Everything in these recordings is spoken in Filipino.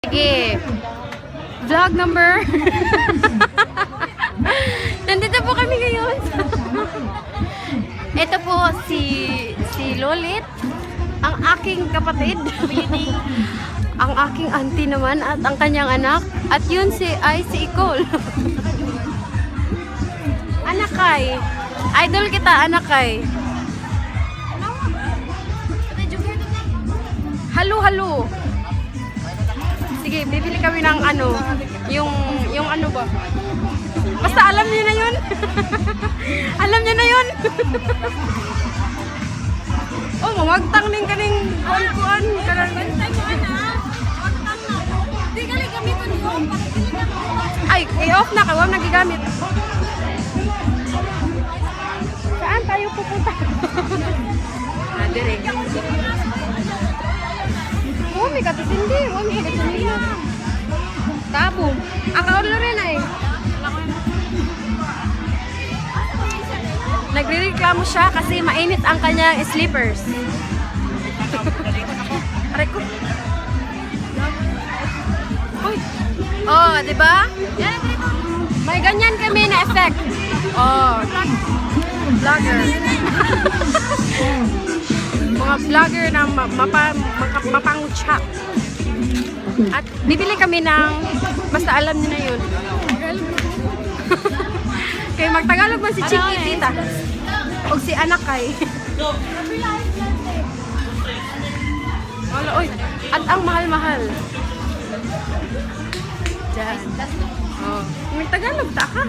Sige. Vlog number. Nandito po kami ngayon. Ito po si Lolit, ang aking kapatid. Ang aking auntie naman at ang kanyang anak. At yun si Icole. Anak kay. Idol kita, anak kay. Halo. Sige, bibili kami ng ano, yung ano ba? Basta alam niyo na yun. Alam niyo na yun. Oh, mawagtang ning kaning kuan kanang bantay mo ana. Wagtang na. Di gali gamiton yo para dili na. Ay, i-off na ka, wag nagigamit. Saan tayo pupunta? Dire. Oh, may katisindi. Oh, may katisindi. Tabo. Akaon na rin ay. Nagre-reklamo siya kasi mainit ang kanyang slippers. Aray ko. Uy. Oh, di ba? May ganyan kami na effect. Oh. Vlogger. Mga vlogger na mapangutsak. At bibili kami ng, basta alam niyo na yun. Kaya magtagalog man si Chiki tita. O si anak kay. Wala, oy. At ang mahal-mahal. Diyan. Oh. May Tagalog ta ka.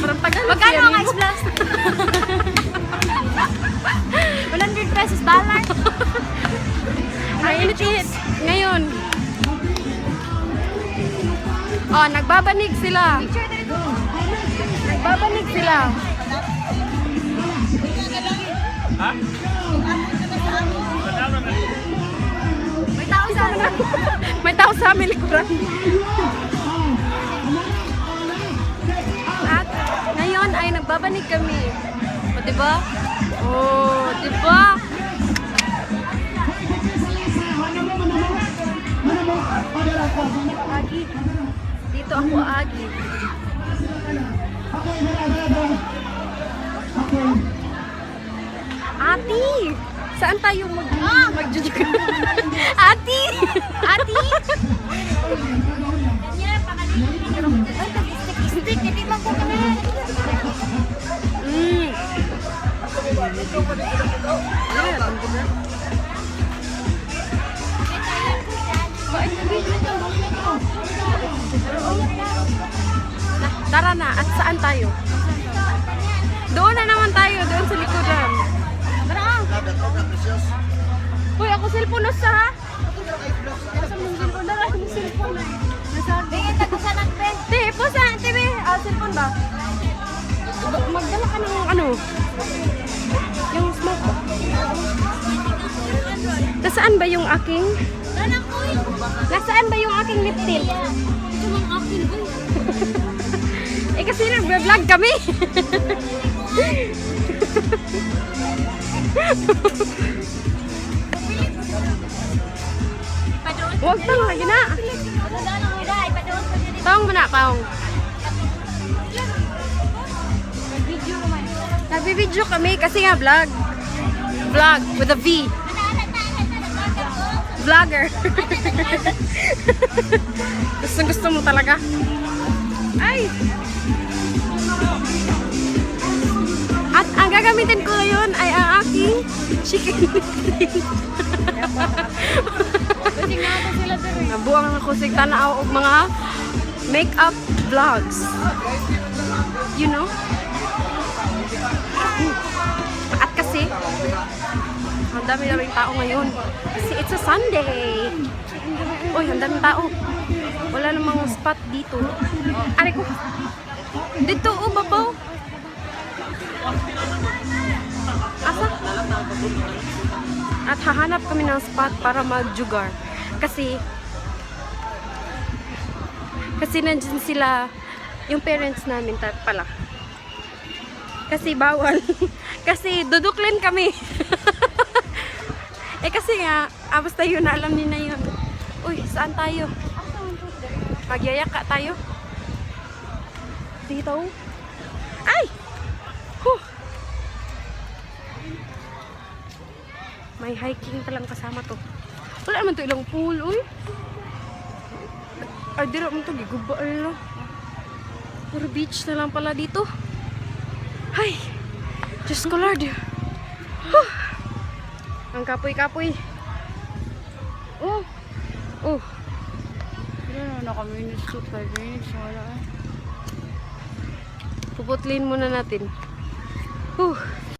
Parang Tagalog. Magkano ang Ice Blast? 100 pesos dollar. Ang init ngayon. Oh, nagbabanig sila. Nagbabanig sila. Ha? May tao sa amin. May tao sa amin likuran. At ngayon ay nagbabanig kami. O, diba? Oh, diba? Agi. Dito ako agi. Ati! Saan tayo mag-judge? Ati! Ati! Stick, hindi man ko kami. Tara na, at saan tayo? Doon na naman tayo, doon sa likuran. Tara! Uy, ako cellphone sa ha? Nasa mong cellphone na lang yung cellphone eh. Bigyan tayo sa nagbe. Te, po sa TV. Cellphone ba? Magdala ka ng ano? Yung smoke ba? Nasaan ba yung aking? Nasaan ba yung aking lip tint? Eh kasi nag-vlog kami. Huwag tang lagi na. Taong mo na, taong. Nag-video kami kasi nga vlog. Vlog with a V. Vlogger. Gusto mo talaga. Ay! At ang gagamitin ko ngayon ay ang aking chicken lip tint. Nabuang na kusig tanaw og mga makeup vlogs. You know? At kasi ang dami-daming tao ngayon. Kasi it's a Sunday. Uy, ang daming tao. Wala namang spot dito. Aray ko. Dito, babaw. Asa? At hahanap kami ng spot para mag-jugar. Kasi nandyan sila, yung parents namin pala. Kasi bawal. Kasi duduklin kami. Eh kasi nga, basta yun, alam niyo na yun. Uy, saan tayo? Magyayaka tayo. Dito. Ay! Huh! May hiking palang kasama to. Wala naman to ilang pool, uy. Ay, di naman to, giguba, ano. Puro beach na lang pala dito. Ay! Diyos ko, Lord. Huh! Ang kapoy-kapoy. Oh! Oh! Ilan na naka-minutes to 5 minutes. Wala eh. Puputlin muna natin. Huh!